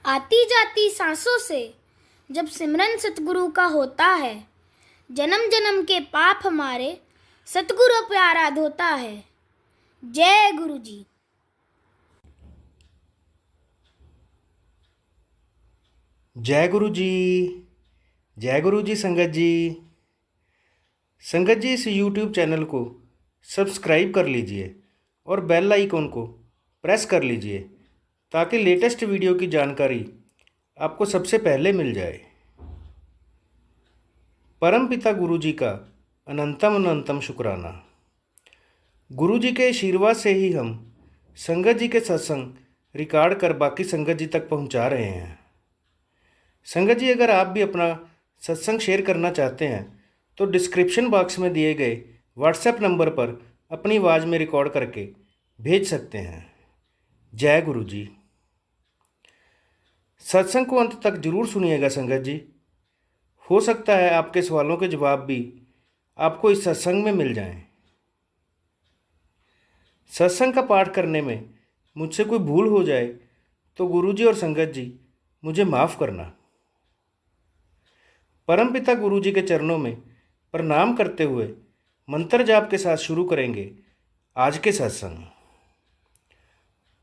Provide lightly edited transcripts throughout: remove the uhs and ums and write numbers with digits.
आती जाती सांसों से जब सिमरन सतगुरु का होता है, जन्म जन्म के पाप हमारे सतगुरु प्यारा धोता है। जय गुरु जी। जय गुरु जी। जय गुरु जी। संगत जी इस YouTube चैनल को सब्सक्राइब कर लीजिए और बेल आइकन को प्रेस कर लीजिए ताकि लेटेस्ट वीडियो की जानकारी आपको सबसे पहले मिल जाए। परम पिता गुरु जी का अनंतम अनंतम शुक्राना। गुरु जी के आशीर्वाद से ही हम संगत जी के सत्संग रिकॉर्ड कर बाकी संगत जी तक पहुंचा रहे हैं। संगत जी, अगर आप भी अपना सत्संग शेयर करना चाहते हैं तो डिस्क्रिप्शन बॉक्स में दिए गए व्हाट्सएप नंबर पर अपनी आवाज़ में रिकॉर्ड करके भेज सकते हैं। जय गुरु जी। सत्संग को अंत तक जरूर सुनिएगा संगत जी। हो सकता है आपके सवालों के जवाब भी आपको इस सत्संग में मिल जाएं। सत्संग का पाठ करने में मुझसे कोई भूल हो जाए तो गुरु जी और संगत जी मुझे माफ़ करना। परमपिता गुरु जी के चरणों में प्रणाम करते हुए मंत्र जाप के साथ शुरू करेंगे आज के सत्संग।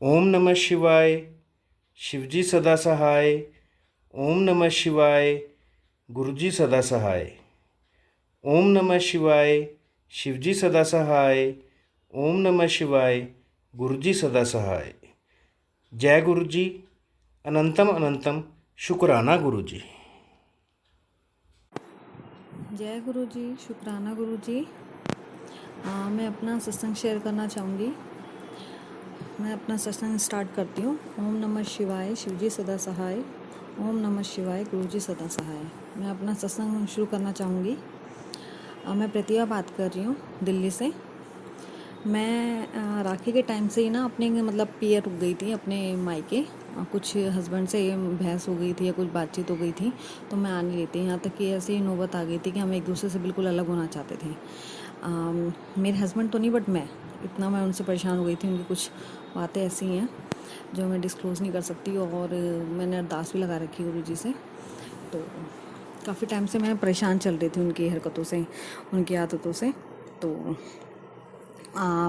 ओम नमः शिवाय, शिवजी सदा सहाय। ओम नमः शिवाय, गुरुजी सदा सहाय। ओम नमः शिवाय, शिवजी सदा सहाय। ओम नमः शिवाय, गुरुजी सदा सहाय। जय गुरु जी। अनंतम अनंतम शुक्राना गुरु जी। जय गुरु जी, शुक्राना गुरु जी। मैं अपना सत्संग शेयर करना चाहूँगी। मैं अपना सत्संग स्टार्ट करती हूँ। ओम नमः शिवाय, शिवजी सदा सहाय। ओम नमः शिवाय, गुरुजी सदा सहाय। मैं अपना सत्संग शुरू करना चाहूँगी। मैं प्रतिभा बात कर रही हूँ दिल्ली से। मैं राखी के टाइम से ही ना अपने मतलब पीयर रुक गई थी अपने मायके। कुछ हस्बैंड से बहस हो गई थी या कुछ बातचीत हो गई थी, तो मैं आ नहीं रही थी। यहाँ तक कि ऐसी ही नौबत आ गई थी कि हम एक दूसरे से बिल्कुल अलग होना चाहते थे। मेरे हस्बैंड तो नहीं, बट मैं इतना मैं उनसे परेशान हो गई थी। उनकी कुछ बातें ऐसी हैं जो मैं डिस्क्लोज़ नहीं कर सकती, और मैंने अरदास भी लगा रखी गुरु जी से। तो काफ़ी टाइम से मैं परेशान चल रही थी उनकी हरकतों से, उनकी आदतों से। तो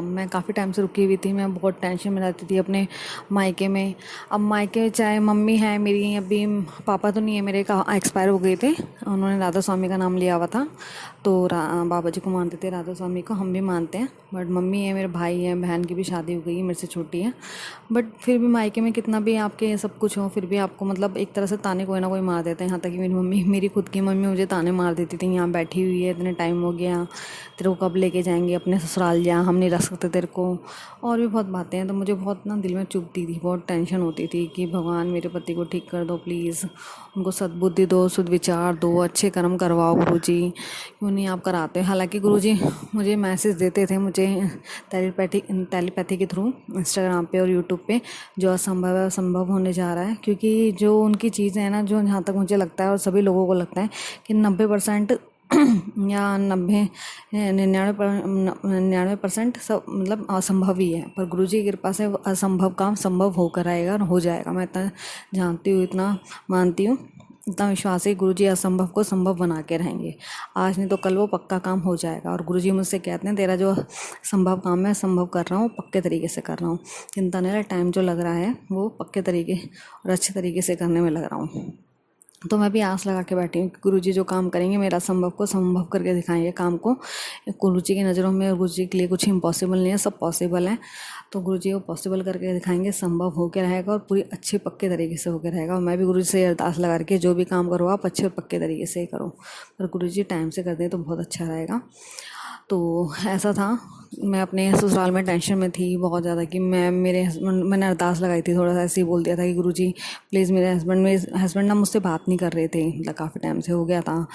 मैं काफ़ी टाइम से रुकी हुई थी। मैं बहुत टेंशन में रहती थी अपने मायके में। अब मायके चाहे मम्मी है मेरी, अभी पापा तो नहीं है मेरे, का एक्सपायर हो गए थे। उन्होंने राधा स्वामी का नाम लिया हुआ था, तो बाबा जी को मानते थे, राधा स्वामी को हम भी मानते हैं। बट मम्मी है, मेरे भाई है, बहन की भी शादी हो गई है, मेरे से छोटी है। बट फिर भी मायके में कितना भी आपके सब कुछ हो, फिर भी आपको मतलब एक तरह से ताने कोई ना कोई मार देते हैं। यहाँ तक कि मेरी मम्मी, मेरी खुद की मम्मी मुझे ताने मार देती थी, यहाँ बैठी हुई है, इतने टाइम हो गया, तेरे को कब लेके जाएंगे अपने ससुराल, जा, हम नहीं रख सकते तेरे को, और भी बहुत बातें हैं। तो मुझे बहुत ना दिल में चुभती थी, बहुत टेंशन होती थी कि भगवान मेरे पति को ठीक कर दो प्लीज़, उनको सद्बुद्धि दो, विचार दो, अच्छे कर्म करवाओ गुरु जी, क्यों नहीं आप कराते। हालांकि गुरु जी मुझे मैसेज देते थे, मुझे टेलीपैथी के थ्रू इंस्टाग्राम पे और यूट्यूब पे, जो असंभव है असंभव होने जा रहा है। क्योंकि जो उनकी चीज़ें हैं ना, जो जहाँ तक मुझे लगता है और सभी लोगों को लगता है कि 90% या 99% सब मतलब असंभव ही है। पर गुरु जी की कृपा से असंभव काम संभव होकर आएगा और हो जाएगा। मैं इतना जानती हूँ, इतना मानती हूँ, इतना विश्वास है। गुरु जी असंभव को संभव बना के रहेंगे। आज नहीं तो कल वो पक्का काम हो जाएगा। और गुरु जी मुझसे कहते हैं, तेरा जो संभव काम है संभव कर रहा हूँ, पक्के तरीके से कर रहा हूँ, चिंता नहीं, टाइम जो लग रहा है वो पक्के तरीके और अच्छे तरीके से करने में लग रहा हूँ। तो मैं भी आस लगा के बैठी हूँ कि गुरुजी जो काम करेंगे, मेरा संभव को संभव करके दिखाएंगे काम को। गुरुजी की नज़रों में और गुरुजी के लिए कुछ इम्पॉसिबल नहीं है, सब पॉसिबल है। तो गुरुजी वो पॉसिबल करके दिखाएंगे, संभव होकर रहेगा और पूरी अच्छे पक्के तरीके से होकर रहेगा। और मैं भी गुरुजी से अरदास लगा के, जो भी काम करो आप अच्छे और पक्के तरीके से ही करो, पर गुरुजी टाइम से कर दें तो बहुत अच्छा रहेगा। तो ऐसा था, मैं अपने ससुराल में टेंशन में थी बहुत ज़्यादा कि मैंने अरदास लगाई थी, थोड़ा सा ऐसे ही बोल दिया था कि गुरुजी प्लीज़, मेरे हस्बैंड ना मुझसे बात नहीं कर रहे थे, मतलब काफ़ी टाइम से हो गया था,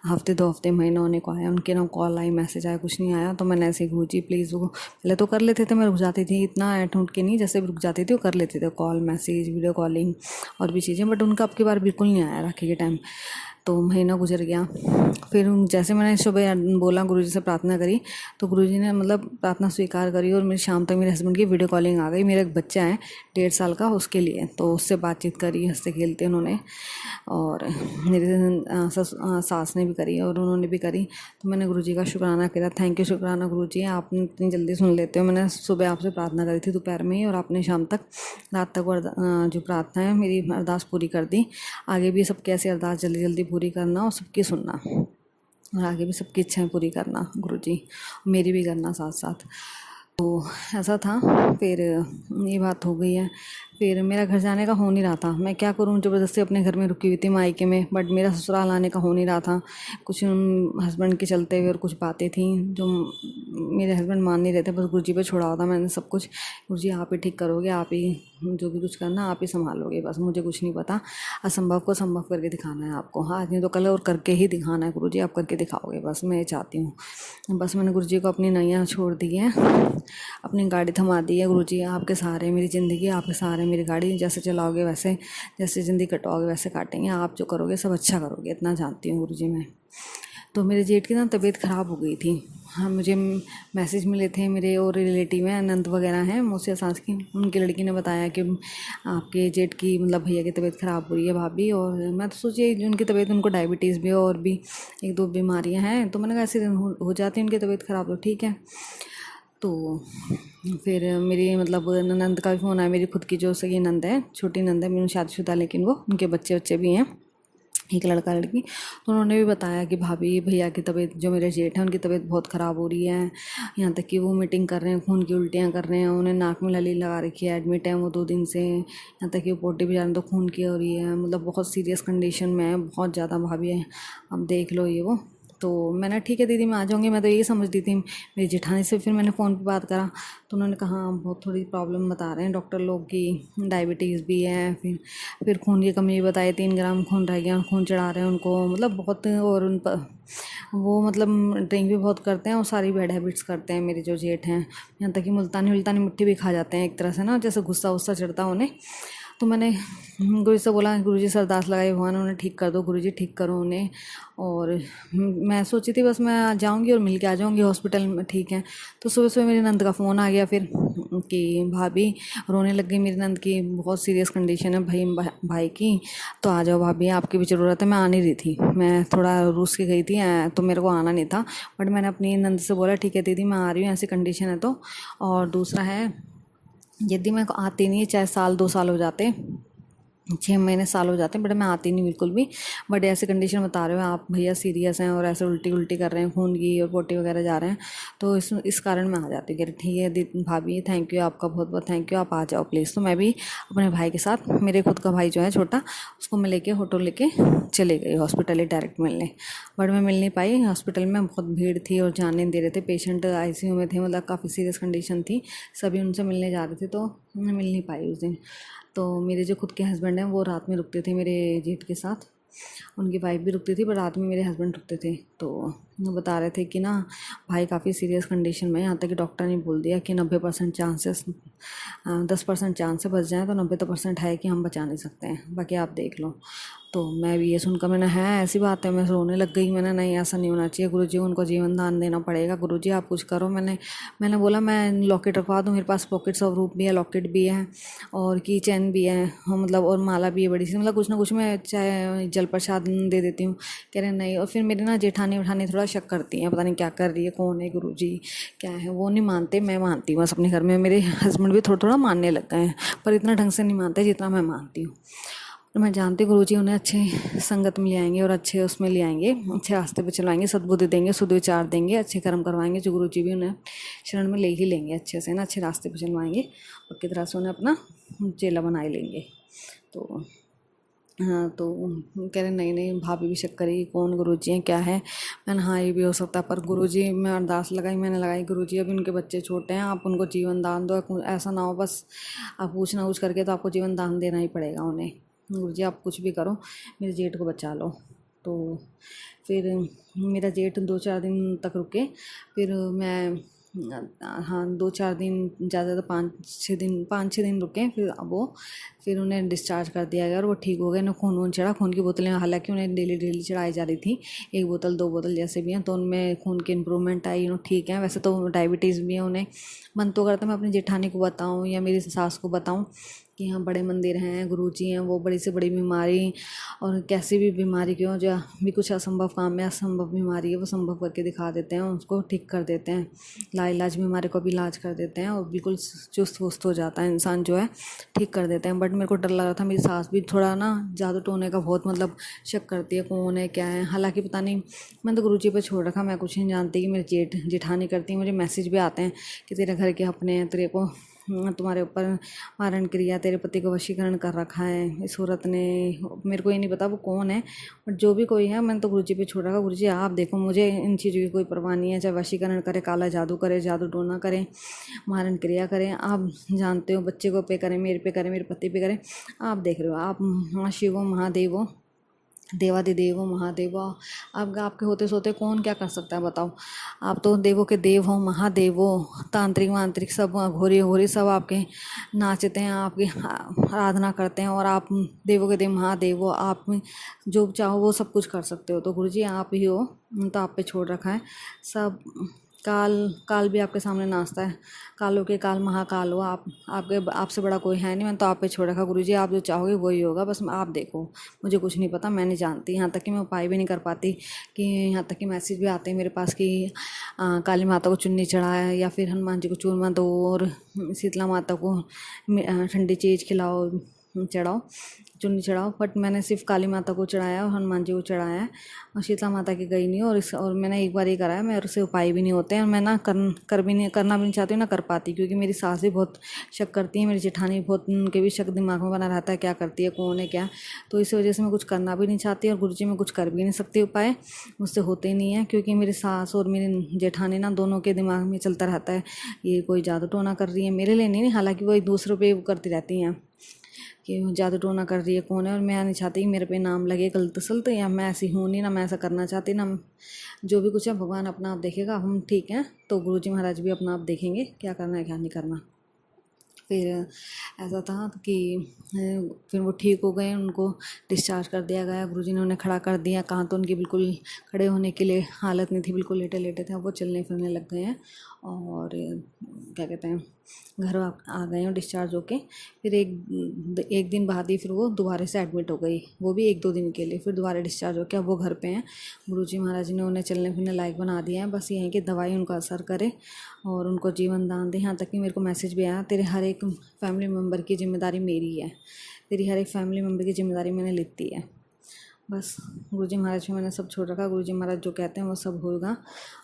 हफ्ते 2 हफ्ते महीने होने को आया, उनके ना कॉल आई, मैसेज आया, कुछ नहीं आया। तो मैंने ऐसे गुरुजी प्लीज़, वो पहले तो कर लेते थे, मैं रुक जाती थी, इतना ऐठ उठ के नहीं, जैसे भी रुक जाती थी वो कर लेते थे, कॉल, मैसेज, वीडियो कॉलिंग और भी चीज़ें। बट उनका अब की बार बिल्कुल नहीं आया राखी के टाइम। तो महीना गुजर गया। फिर जैसे मैंने सुबह बोला गुरुजी से प्रार्थना करी, तो गुरुजी ने मतलब प्रार्थना स्वीकार करी और मेरी शाम तक मेरे हस्बैंड की वीडियो कॉलिंग आ गई। मेरा एक बच्चा है 1.5 साल का, उसके लिए, तो उससे बातचीत करी हंसते खेलते उन्होंने। और मेरे सास ने भी करी और उन्होंने भी करी। तो मैंने गुरुजी का शुक्राना किया, थैंक यू शुक्राना गुरुजी, आपने इतनी जल्दी सुन लेते हो। मैंने सुबह आपसे प्रार्थना करी थी दोपहर में ही, और आपने शाम तक रात तक जो प्रार्थना है मेरी अरदास पूरी कर दी। आगे भी सबकी ऐसी अरदास जल्दी जल्दी पूरी करना और सबकी सुनना, और आगे भी सबकी इच्छाएं पूरी करना गुरुजी, मेरी भी करना साथ साथ। तो ऐसा था। फिर ये बात हो गई है। फिर मेरा घर जाने का हो नहीं रहा था, मैं क्या करूं, ज़बरदस्ती अपने घर में रुकी हुई थी मायके में, बट मेरा ससुराल आने का हो नहीं रहा था। कुछ हस्बैंड के चलते हुए और कुछ बातें थी जो मेरे हस्बैंड मान नहीं रहे थे। बस गुरुजी पे छोड़ा हुआ था मैंने सब कुछ। गुरुजी आप ही ठीक करोगे, आप ही जो भी कुछ करना आप ही संभालोगे, बस मुझे कुछ नहीं पता। असंभव को संभव करके दिखाना है आपको, हाँ, आज नहीं तो कल, और करके ही दिखाना है गुरुजी, आप करके दिखाओगे, बस मैं ये चाहती हूँ। बस मैंने गुरुजी को अपनी नैया छोड़ दी है, अपनी गाड़ी थमा दी है। गुरुजी आपके सहारे मेरी ज़िंदगी, आपके सहारे मेरी गाड़ी, जैसे चलाओगे वैसे, जैसे ज़िंदगी कटवाओगे वैसे काटेंगे, आप जो करोगे सब अच्छा करोगे, इतना जानती हूँ गुरुजी मैं। तो मेरे जेठ की ना तबीयत ख़राब हो गई थी। हाँ, मुझे मैसेज मिले थे, मेरे और रिलेटिव हैं, नंद वगैरह हैं, मौसी सास की, उनकी लड़की ने बताया कि आपके जेठ की मतलब भैया की तबीयत ख़राब हो रही है भाभी। और मैं तो सोची उनकी तबीयत, उनको डायबिटीज़ भी है और भी 1-2 बीमारियां हैं, तो मैंने कहा ऐसे हो जाती है उनकी तबीयत ख़राब, तो ठीक है। तो फिर मेरी मतलब ननद का भी फ़ोन आया, मेरी खुद की जो सगी नंद है, छोटी नंद है मेरी, शादीशुदा, लेकिन वो उनके बच्चे भी हैं, एक लड़का लड़की। तो उन्होंने भी बताया कि भाभी भैया की तबीयत, जो मेरे जेठ हैं, उनकी तबीयत बहुत ख़राब हो रही है, यहाँ तक कि वो मीटिंग कर रहे हैं, खून की उल्टियाँ कर रहे हैं, उन्हें नाक में लली लगा रखी है, एडमिट है वो 2 दिन से, यहाँ तक कि वो पोटी भी जा रहे हैं तो खून की हो रही है, मतलब बहुत सीरियस कंडीशन में है, बहुत ज़्यादा भाभी है, अब देख लो ये वो। तो मैंने ठीक है दीदी मैं आ जाऊँगी, मैं तो यही समझती थी। मेरी जेठानी से फिर मैंने फ़ोन पे बात करा, तो उन्होंने कहा बहुत थोड़ी प्रॉब्लम बता रहे हैं डॉक्टर लोग की, डायबिटीज़ भी है, फिर खून की कमी बताई, 3 ग्राम खून रह गया, खून चढ़ा रहे हैं उनको, मतलब बहुत, और उन पर वो मतलब ड्रिंक भी बहुत करते हैं और सारी बैड हैबिट्स करते हैं मेरे जो जेठ हैं, यहाँ तक कि मुल्तानी मिट्टी भी खा जाते हैं एक तरह से ना, जैसे गुस्सा वुस्सा चढ़ता उन्हें। तो मैंने गुरु से बोला, गुरुजी से अरदास लगाई, भगवान उन्हें ठीक कर दो, गुरुजी ठीक करो उन्हें। और मैं सोची थी बस मैं जाऊंगी और मिल के आ जाऊंगी हॉस्पिटल में, ठीक है। तो सुबह सुबह मेरी नंद का फ़ोन आ गया फिर कि भाभी रोने लग गई मेरी नंद की, बहुत सीरियस कंडीशन है भाई की, तो आ जाओ भाभी, आपकी भी ज़रूरत है। मैं आ नहीं रही थी, मैं थोड़ा रूस के गई थी, तो मेरे को आना नहीं था, बट मैंने अपनी नंद से बोला ठीक है दीदी मैं आ रही हूँ, ऐसी कंडीशन है तो। और दूसरा है, यदि मैं आती नहीं, चाहे 1-2 साल हो जाते, 6 महीने साल हो जाते हैं, बट मैं आती नहीं बिल्कुल भी। बट ऐसी कंडीशन बता रहे हो आप भैया, सीरियस हैं और ऐसे उल्टी कर रहे हैं, खून की और पोटी वगैरह जा रहे हैं, तो इस कारण मैं आ जाती हूँ। ठीक है भाभी, थैंक यू, आपका बहुत बहुत थैंक यू, आप आ जाओ प्लीज़। तो मैं भी अपने भाई के साथ, मेरे खुद का भाई जो है छोटा, उसको मैं लेके ऑटो लेके चले गई हॉस्पिटल ही डायरेक्ट मिलने। बट मैं मिल नहीं पाई, हॉस्पिटल में बहुत भीड़ थी और जाने नहीं दे रहे थे, पेशेंट ICU में थे, मतलब काफ़ी सीरियस कंडीशन थी, सभी उनसे मिलने जा रहे थे, तो मैं मिल नहीं पाई उस दिन। तो मेरे जो खुद के हस्बैंड हैं वो रात में रुकते थे मेरे जेठ के साथ, उनकी वाइफ भी रुकती थी, पर रात में मेरे हस्बैंड रुकते थे। तो वो बता रहे थे कि ना भाई काफ़ी सीरियस कंडीशन में, यहाँ तक कि डॉक्टर ने बोल दिया कि 90% चांसेस, 10% चांस से बच जाएँ, तो 90% है कि हम बचा नहीं सकते हैं, बाकी आप देख लो। तो मैं भी ये सुनकर, मैंने है ऐसी बात है, मैं रोने लग गई। मैंने नहीं ऐसा नहीं होना चाहिए गुरुजी, उनको जीवन दान देना पड़ेगा, गुरुजी आप कुछ करो। मैंने बोला मैं लॉकेट रखवा दूँ, मेरे पास पॉकेट्स ऑफ रूप भी है, लॉकेट भी है और की चैन भी है, मतलब और माला भी है बड़ी सी, मतलब कुछ ना कुछ मैं चाहे जल प्रसाद दे देती हूँ। कह रहे नहीं। और फिर मेरी ना जेठानी उठानी थोड़ा शक करती हैं, पता नहीं क्या कर रही है, कौन है गुरुजी क्या है, वो नहीं मानते, मैं मानती हूँ बस अपने घर में। मेरे हस्बैंड भी थोड़ा थोड़ा मानने लग गए हैं, पर इतना ढंग से नहीं मानते जितना मैं मानती हूँ। मैं जानती हूँ गुरुजी उन्हें अच्छे संगत में ले आएंगे और अच्छे उसमें ले आएंगे, अच्छे रास्ते पे चलाएंगे, सद्बुद्धि देंगे, शुद्ध विचार देंगे, अच्छे कर्म करवाएंगे, जो गुरुजी भी उन्हें शरण में ले ही लेंगे, अच्छे से ना, अच्छे रास्ते पे चलवाएंगे और किस तरह से उन्हें अपना चेला बना ही लेंगे। तो हाँ, तो कह रहे नहीं भाभी भी शक करेगी, कौन गुरुजी हैं क्या है। मैंने हाँ ये भी हो सकता है, पर गुरुजी मैं अरदास मैंने लगाई, गुरुजी अभी उनके बच्चे छोटे हैं, आप उनको जीवन दान दो, ऐसा ना हो बस आप पूछ ना करके, तो आपको जीवन दान देना ही पड़ेगा उन्हें। गुरुजी आप कुछ भी करो, मेरे जेठ को बचा लो। तो फिर मेरा जेठ 2-4 दिन तक रुके, फिर मैं हाँ 2-4 दिन, ज़्यादा 5-6 दिन रुके, फिर उन्हें डिस्चार्ज कर दिया गया और वो ठीक हो गए। उन्हें खून चढ़ा, खून की बोतलें हालांकि उन्हें डेली चढ़ाई जा रही थी, 1 बोतल 2 बोतल जैसे भी हैं, तो उनमें खून की इम्प्रूवमेंट आई, ठीक है। वैसे तो डायबिटीज़ भी है उन्हें। मन तो करता मैं अपनी जेठानी को बताऊँ या मेरी सास को बताऊँ कि हाँ बड़े मंदिर हैं, गुरुजी हैं, वो बड़ी से बड़ी बीमारी और कैसी भी बीमारी क्यों जो भी कुछ असंभव काम है, असंभव बीमारी है, वो संभव करके दिखा देते हैं, उसको ठीक कर देते हैं, लाइलाज बीमारी को भी इलाज कर देते हैं और बिल्कुल चुस्त वुस्त हो जाता है इंसान जो है, ठीक कर देते हैं। बट मेरे को डर लग रहा था, मेरी सास भी थोड़ा ना जादू टोने का बहुत मतलब शक करती है, कौन है क्या है। हालांकि पता नहीं, मैंने तो गुरुजी पे छोड़ रखा, मैं कुछ नहीं जानती। कि मेरी जेठानी करती है, मुझे मैसेज भी आते हैं कि तेरे घर के अपने हैं, तेरे को तुम्हारे ऊपर मारण क्रिया, तेरे पति को वशीकरण कर रखा है इस औरत ने। मेरे को ये नहीं पता वो कौन है, बट जो भी कोई है, मैंने तो गुरुजी पे छोड़ रखा। गुरुजी आप देखो, मुझे इन चीज़ों की कोई परवाह नहीं है, चाहे वशीकरण करे, काला जादू करे, जादू टोना करे, मारण क्रिया करें, आप जानते हो, बच्चे को पे करें, मेरे पे करें, मेरे पति पे करें, आप देख रहे हो। आप शिवो महादेवो देवादिदेवो महादेवो, आपके होते सोते कौन क्या कर सकता है बताओ। आप तो देवों के देव हो, महादेवो, तांत्रिक वांत्रिक सब, घोरी घोरी सब आपके नाचते हैं, आपकी आराधना करते हैं, और आप देवों के देव महादेवो, आप जो चाहो वो सब कुछ कर सकते हो। तो गुरुजी आप ही हो, तो आप पे छोड़ रखा है सब। काल भी आपके सामने नाचता है, कालों के काल महाकाल हो आप, आपसे बड़ा कोई है नहीं। मैंने तो आप पे छोड़ रखा गुरुजी, आप जो चाहोगे वही होगा, बस आप देखो। मुझे कुछ नहीं पता, मैं नहीं जानती, यहाँ तक कि मैं उपाय भी नहीं कर पाती। कि यहाँ तक कि मैसेज भी आते हैं मेरे पास कि काली माता को चुन्नी चढ़ाए, या फिर हनुमान जी को चूरमा दो, और शीतला माता को ठंडी चीज़ खिलाओ, चढ़ाओ, चुन्नी चढ़ाओ। बट मैंने सिर्फ काली माता को चढ़ाया और हनुमान जी को चढ़ाया है, और शीतला माता की गई नहीं। और मैंने एक बार ही कराया, मेरे से उपाय भी नहीं होते हैं, और मैं ना करना भी नहीं चाहती हूँ, ना कर पाती, क्योंकि मेरी सास भी बहुत शक करती है, मेरी जेठानी बहुत, उनके भी शक दिमाग में बना रहता है, क्या करती है, कौन है क्या। तो इस वजह से मैं कुछ करना भी नहीं चाहती, और गुरुजी मैं कुछ कर भी नहीं सकती उपाय, मुझसे होते ही नहीं है। क्योंकि मेरी सास और मेरी जेठानी ना, दोनों के दिमाग में चलता रहता है ये कोई जादू टोना कर रही है, मेरे लिए नहीं, हालांकि वो एक दूसरे पे करती रहती हैं कि जादू टोना कर रही है, कौन है। और मैं नहीं चाहती कि मेरे पे नाम लगे गलत सलत, या मैं ऐसी हूँ नहीं, ना मैं ऐसा करना चाहती, ना जो भी कुछ है भगवान अपना आप देखेगा, हम ठीक हैं। तो गुरुजी महाराज भी अपना आप देखेंगे क्या करना है क्या नहीं करना। फिर ऐसा था कि फिर वो ठीक हो गए, उनको डिस्चार्ज कर दिया गया, गुरुजी ने उन्हें खड़ा कर दिया। कहाँ तो उनकी बिल्कुल खड़े होने के लिए हालत नहीं थी, बिल्कुल लेटे लेटे थे, अब वो चलने फिरने लग गए हैं। और क्या कहते हैं, घर आ गए हैं डिस्चार्ज होके। फिर एक दिन बाद ही फिर वो दोबारा से एडमिट हो गई, वो भी 1-2 दिन के लिए। फिर दोबारा डिस्चार्ज होकर अब वो घर पे हैं। गुरुजी महाराज ने उन्हें चलने फिरने लायक बना दिया है, बस ये है कि दवाई उनका असर करे और उनको जीवन दान दे। यहाँ तक कि मेरे को मैसेज भी आया, तेरे हर एक फैमिली मेम्बर की जिम्मेदारी मेरी है, तेरी हर एक फैमिली मेम्बर की जिम्मेदारी मैंने लेती है। बस गुरुजी महाराज पे मैंने सब छोड़ रखा, गुरुजी महाराज जो कहते हैं वो सब होगा।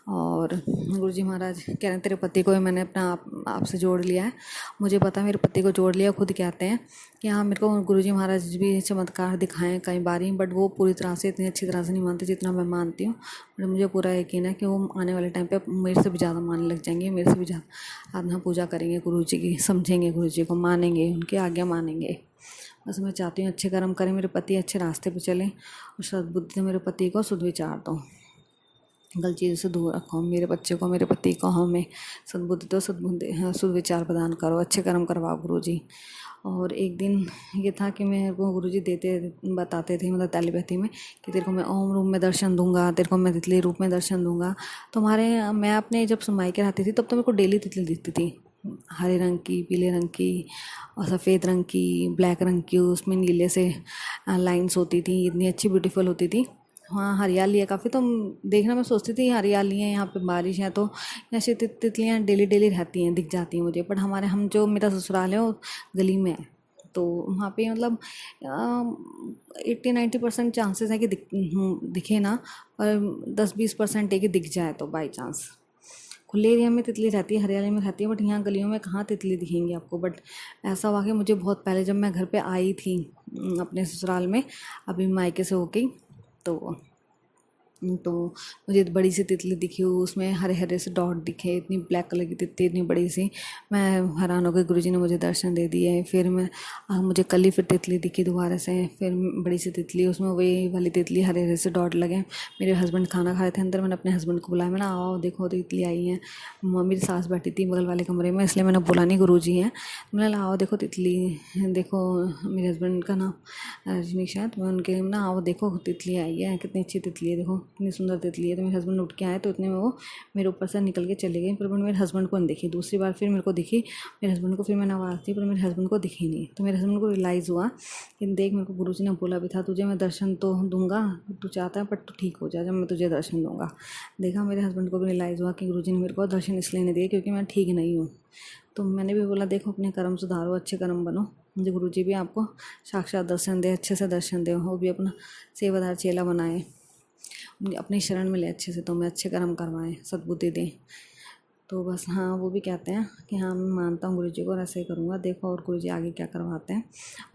और गुरुजी महाराज कह रहे हैं तेरे पति को मैंने अपना आपसे जोड़ लिया है, मुझे पता है मेरे पति को जोड़ लिया। खुद कहते हैं कि हाँ मेरे को गुरुजी महाराज भी चमत्कार दिखाएं कई बारी, बट वो पूरी तरह से, इतनी अच्छी तरह से नहीं मानते जितना मैं मानती हूँ। बट मुझे पूरा यकीन है कि वो आने वाले टाइम पे मेरे से भी ज़्यादा मानने लग जाएंगे, मेरे से भी ज़्यादा आराधना पूजा करेंगे गुरुजी की, समझेंगे गुरुजी को, मानेंगे, उनकी आज्ञा मानेंगे। बस मैं चाहती हूँ अच्छे कर्म करें, मेरे पति अच्छे रास्ते पे चलें, और सद्बुद्धि मेरे पति को सुविचार दो, गलत चीज़ों से दूर रखो, मेरे बच्चे को, मेरे पति को, हमें सद्बुद्धि दो, सुविचार प्रदान करो, अच्छे कर्म करवाओ गुरुजी। और एक दिन ये था कि मेरे को गुरुजी बताते थे, मतलब टेलीपैथी में, कि तेरे को मैं ओम रूप में दर्शन दूंगा, तेरे को मैं तितली रूप में दर्शन दूंगा। तो मैं अपने जब मायके रहती थी तब तो मेरे को डेली तितली दिखती थी, हरे रंग की, पीले रंग की, और सफ़ेद रंग की, ब्लैक रंग की, उसमें नीले से लाइंस होती थी, इतनी अच्छी ब्यूटीफुल होती थी। हाँ हरियाली है काफ़ी, तो देखना मैं सोचती थी हरियाली है, यहाँ पे बारिश है, तो ऐसे तितलियाँ डेली रहती हैं, दिख जाती हैं मुझे। बट मेरा ससुराल है वो गली में है, तो वहाँ पे मतलब 80-90% चांसेस है कि दिखे ना, और 10-20% है कि दिख जाए, तो बाई चांस। खुले एरिया में तितली रहती है, हरियाली में रहती है, बट यहाँ गलियों में कहाँ तितली दिखेंगी आपको। बट ऐसा हुआ कि मुझे बहुत पहले जब मैं घर पे आई थी अपने ससुराल में, अभी मायके से होके, तो तो मुझे बड़ी सी तितली दिखी, उसमें हरे हरे से डॉट दिखे, इतनी ब्लैक कलर की तितली, इतनी बड़ी सी। मैं हैरान हो गई, गुरुजी ने मुझे दर्शन दे दिए। फिर मुझे कल ही फिर तितली दिखी दोबारा से, फिर बड़ी सी तितली, उसमें वही वाली तितली, हरे हरे से डॉट लगे। मेरे हस्बैंड खाना खा रहे थे अंदर, मैंने अपने हस्बैंड को बुलाया, मैंने आओ देखो तितली आई है। मेरी सास बैठी थी बगल वाले कमरे में, इसलिए मैंने बोला नहीं, गुरुजी हैं। मैंने आओ देखो तितली, देखो मेरे हस्बैंड का नाम रजनीश है, तो मैं उनके ना आओ देखो तितली आई है, कितनी अच्छी तितली है, देखो कितनी सुंदर तितली है। तो मेरे हस्बैंड उठ के आए, तो इतने में वो मेरे ऊपर से निकल के चले गए, पर मेरे हस्बैंड को नहीं दिखी। दूसरी बार फिर मेरे को दिखी, मेरे हस्बैंड को फिर मैंने आवाज़ दी, पर मेरे हस्बैंड को दिखी नहीं। तो मेरे हस्बैंड को रियलाइज़ हुआ कि देख, मेरे को गुरुजी ने बोला भी था तुझे मैं दर्शन तो दूंगा, तू चाहता है पर तू ठीक हो जा जब मैं तुझे दर्शन दूंगा। देखा, मेरे हस्बैंड को भी रियलाइज़ हुआ कि गुरुजी ने मेरे को दर्शन इसलिए नहीं दिए क्योंकि मैं ठीक नहीं हूँ। तो मैंने भी बोला देखो अपने कर्म सुधारो, अच्छे कर्म बनो, मुझे गुरुजी भी आपको साक्षात दर्शन दे, अच्छे से दर्शन दे, वो भी अपना सेवादार चेला बनाए, अपनी शरण में ले अच्छे से, तो मैं अच्छे कर्म करवाएं, सद्बुद्धि दें। तो बस हाँ, वो भी कहते हैं कि हाँ मैं मानता हूँ गुरुजी को और ऐसे ही करूँगा, देखो और गुरुजी आगे क्या करवाते हैं।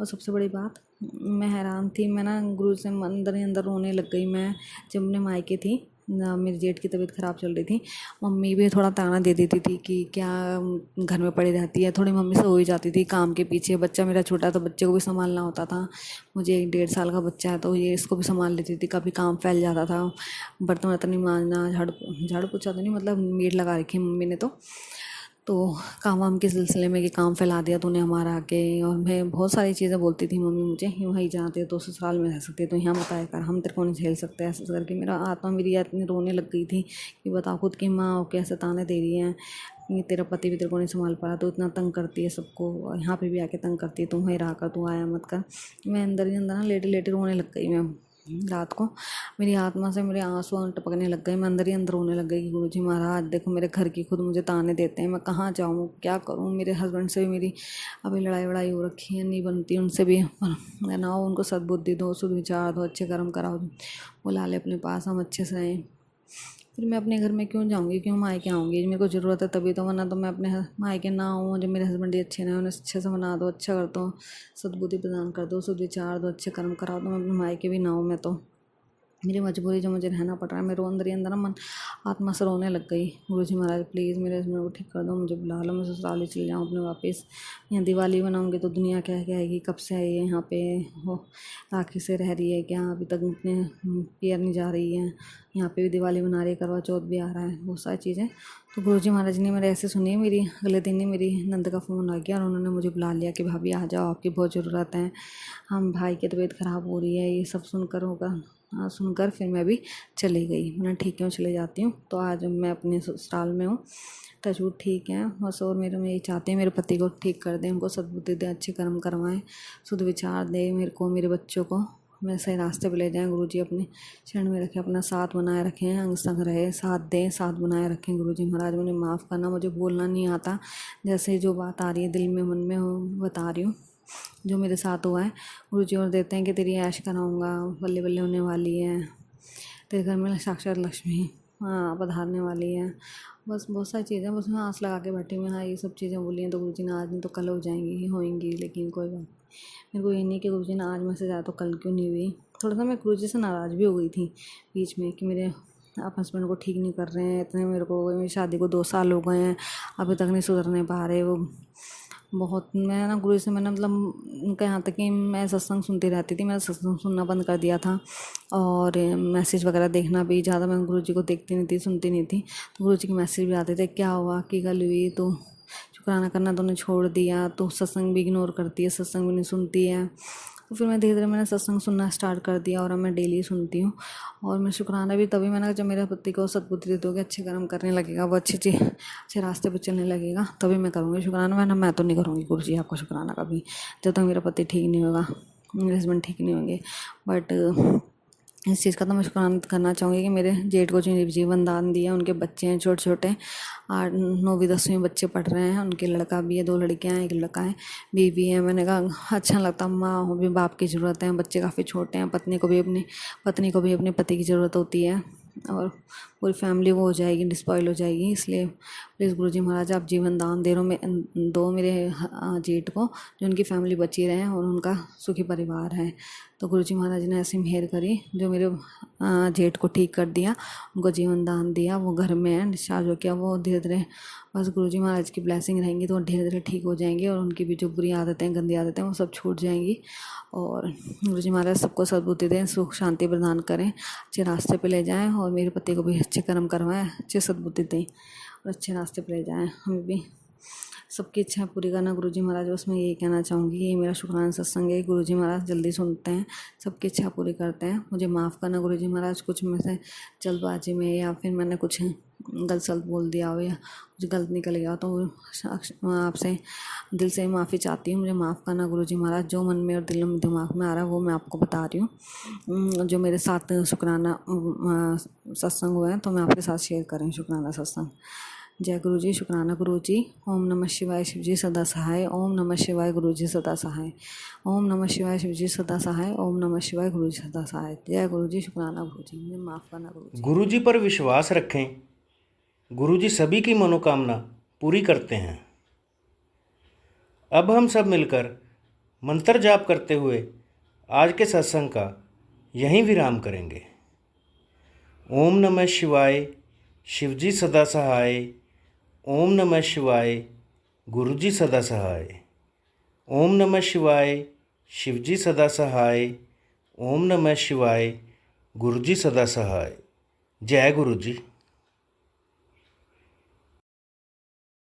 और सबसे बड़ी बात, मैं हैरान थी, मैं ना गुरु से अंदर ही अंदर रोने लग गई। मैं जब अपने मायके थी ना, मेरी जेठ की तबीयत ख़राब चल रही थी, मम्मी भी थोड़ा ताना दे देती थी कि क्या घर में पड़ी रहती है, थोड़ी मम्मी से हो ही जाती थी काम के पीछे। बच्चा मेरा छोटा, तो बच्चे को भी संभालना होता था, मुझे 1.5 साल का बच्चा है, तो ये इसको भी संभाल लेती थी, कभी काम फैल जाता था, बर्तन वर्तन नहीं मांजना, झाड़ू पोछा तो नहीं, मतलब मेड लगा रखी है मम्मी ने। तो काम वाम के सिलसिले में कि काम फैला दिया तूने हमारा आके, और मैं बहुत सारी चीज़ें बोलती थी मम्मी मुझे, वहीं जाते तो ससुराल में रह सकते, तो यहाँ बताया कर, हम तेरे को नहीं झेल सकते, ऐसे करके मेरा आत्मा मेरी इतनी रोने लग गई थी कि बताओ, खुद की माँ हो कैसे ताने दे रही है, ये तेरा पति भी तेरे को नहीं संभाल पा रहा, तो इतना तंग करती है सबको, और यहाँ पे भी आके तंग करती है, तुम वहीं रहा कर, तू आया मत कर। मैं अंदर ही अंदर ना लेटे लेटे रोने लग गई। मैं रात को मेरी आत्मा से मेरे आंसू टपकने लग गए, मैं अंदर ही अंदर रोने लग गई कि गुरुजी महाराज देखो, मेरे घर की खुद मुझे ताने देते हैं, मैं कहाँ जाऊँ, क्या करूँ। मेरे हस्बैंड से भी मेरी अभी लड़ाई वड़ाई हो रखी है, नहीं बनती उनसे भी, ना उनको सद्बुद्धि दो, शुद्ध विचार दो, अच्छे कर्म कराओ, बुला ले अपने पास, हम अच्छे से रहें। फिर मैं अपने घर में क्यों जाऊँगी, क्यों मायके आऊँगी, मेरे को ज़रूरत है तभी तो, वरना तो मैं अपने मायके ना आऊँ। जब मेरे हस्बैंड ही अच्छे नहीं, उन्हें अच्छे से बना दो, अच्छा कर दो, सद्बुद्धि प्रदान कर दो, शुद्ध विचार दो, अच्छे कर्म कराओ, तो मैं अपने मायके भी ना हूँ। मैं तो मेरी मजबूरी जो मुझे रहना पड़ रहा है, मेरे अंदर ही अंदर ना मन आत्मा से रोने लग गई। गुरुजी महाराज प्लीज़ मेरे हस्बैंड को ठीक कर दो, मुझे बुला लो, मैं ससुराल ही चले जाऊँ अपने वापस। यहाँ दिवाली मनाऊँगी तो दुनिया क्या कहेगी, कब से आई है यहाँ पे, हो राखी से रह रही है क्या, अभी तक अपने पियर नहीं जा रही है, यहाँ पे भी दिवाली मना रही है, करवा चौथ भी आ रहा है, बहुत सारी चीज़ें। तो गुरुजी महाराज ने मेरे ऐसे सुनी, मेरी अगले दिन ही मेरी नंद का फ़ोन आ गया और उन्होंने मुझे बुला लिया कि भाभी आ जाओ, आपकी बहुत ज़रूरत है, हम भाई की तबीयत ख़राब हो रही है, ये सब सुनकर होगा। सुनकर फिर मैं भी चली गई, मैंने ठीक है चले जाती हूँ। तो आज मैं अपने ससुराल में हूँ, टचवुड ठीक है बस। और मेरे में यही चाहते हैं मेरे पति को ठीक कर दें, उनको सद्बुद्धि दें, अच्छे कर्म करवाएं, शुद्ध विचार दें मेरे को, मेरे बच्चों को मैं सही रास्ते पे ले जाएं। गुरुजी अपने शरण में रखें, अपना साथ बनाए रखें, अंग संग रहे, साथ दें, साथ बनाए रखें। गुरुजी महाराज मुझे माफ़ करना, मुझे बोलना नहीं आता, जैसे जो बात आ रही है दिल में मन में हो बता रही हूँ, जो मेरे साथ हुआ है। गुरुजी और देते हैं कि तेरी ऐश कराऊँगा, बल्ले बल्ले होने वाली है, तेरे घर में साक्षात लक्ष्मी हाँ पधारने वाली है। बस बहुत सारी चीज़ें, बस मैं आस लगा के बैठी हूँ। हाँ ये सब चीज़ें बोली हैं तो गुरुजी ने आज नहीं तो कल हो जाएंगी ही होएंगी, लेकिन कोई बात मेरे को ये नहीं कि गुरुजी ने आज मैसेज आया तो कल क्यों नहीं हुई। थोड़ा सा मैं गुरुजी से नाराज़ भी हो गई थी बीच में कि मेरे आप हस्बैंड को ठीक नहीं कर रहे हैं, इतने मेरे को मेरी शादी को 2 साल हो गए हैं, अभी तक नहीं सुधरने पा रहे वो। बहुत मैं ना गुरु से मैंने मतलब उनका यहाँ तक कि मैं सत्संग सुनती रहती थी, मैंने सत्संग सुनना बंद कर दिया था और मैसेज वगैरह देखना भी ज़्यादा मैं गुरु जी को देखती नहीं थी, सुनती नहीं थी। तो गुरु जी के मैसेज भी आते थे, क्या हुआ, की गल हुई, तो शुक्राना करना तूने छोड़ दिया, तो सत्संग भी इग्नोर करती है, सत्संग भी नहीं सुनती है। तो फिर मैं धीरे धीरे मैंने सत्संग सुनना स्टार्ट कर दिया और अब मैं डेली सुनती हूँ। और मैं शुक्राना भी तभी मैंने जब मेरे पति को सद्बुद्धि दोगे, अच्छे कर्म करने लगेगा, वो अच्छे रास्ते पर चलने लगेगा, तभी मैं करूँगी शुक्राना, वरना मैं तो नहीं करूँगी गुरु जी आपको शुक्राना कभी, जब तक मेरा पति ठीक नहीं होगा, मेरे हस्बैंड ठीक नहीं होंगे। बट इस चीज़ का तो मैं शुक्राना करना चाहूँगी कि मेरे जेठ को जो जीवन दान दिया, उनके बच्चे हैं छोटे छोटे, 8 9वीं 10वीं बच्चे पढ़ रहे हैं, उनके लड़का भी है, 2 लड़कियाँ हैं, 1 लड़का है, बीवी है। मैंने कहा अच्छा लगता, माँ हो भी बाप की ज़रूरत है, बच्चे काफ़ी छोटे हैं, पत्नी को भी अपने पति की ज़रूरत होती है और पूरी फैमिली वो हो जाएगी, डिस्पॉइल हो जाएगी। इसलिए प्लीज़ गुरुजी महाराज आप जीवन दान दो मेरे जेठ को, जो उनकी फैमिली बची रहे और उनका सुखी परिवार है। तो गुरुजी महाराज ने ऐसी मेहर करी, जो मेरे जेठ को ठीक कर दिया, उनको जीवन दान दिया, वो घर में है, डिस्चार्ज हो गया। वो धीरे धीरे बस गुरुजी महाराज की ब्लेसिंग रहेंगी तो वो धीरे धीरे ठीक हो जाएंगे, और उनकी भी जो बुरी आदतें, गंदी आदतें, वो सब छूट जाएंगी। और गुरुजी महाराज सबको सद्बुद्धि दें, सुख शांति प्रदान करें, अच्छे रास्ते पे ले जाएं, और मेरे पति को भी अच्छे कर्म करवाएं, अच्छे सद्बुद्धि दें और अच्छे रास्ते पे ले जाएं। हमें भी सबकी इच्छा पूरी करना गुरुजी महाराज। बस मैं यही कहना चाहूँगी, ये मेरा शुक्राना सत्संग है। गुरुजी महाराज जल्दी सुनते हैं, सबकी इच्छा पूरी करते हैं। मुझे माफ़ करना गुरुजी महाराज, कुछ में से जल्दबाजी में या फिर मैंने कुछ गलत सलत बोल दिया हो या कुछ गलत निकल गया हो, तो मैं आपसे दिल से माफ़ी चाहती हूँ। मुझे माफ़ करना गुरुजी महाराज। जो मन में और दिल में दिमाग में आ रहा है वो मैं आपको बता रही हूँ। जो मेरे साथ शुक्राना सत्संग हुए हैं तो मैं आपके साथ शेयर कर रही हूँ शुक्राना सत्संग। जय गुरु जी, शुक्राना गुरु जी। ओम नमः शिवाय, शिव जी सदा सहाय। ओम नमः शिवाय, गुरु जी सदा सहाय। ओम नमः शिवाय, शिव जी सदा सहाय। ओम नमः शिवाय, गुरु जी सदा सहाय। जय गुरु जी, शुक्राना गुरु जी। मुझे माफ़ करना गुरु जी। गुरु जी पर विश्वास रखें, गुरु जी सभी की मनोकामना पूरी करते हैं। अब हम सब मिलकर मंत्र जाप करते हुए आज के सत्संग का यहीं विराम करेंगे। ओम नमः शिवाय, शिव जी सदा सहाय। ओम नमः शिवाय, गुरु जी सदा सहाय। ओम नमः शिवाय, शिव जी सदा सहाय। ओम नमः शिवाय, गुरु जी सदा सहाय। जय गुरु जी।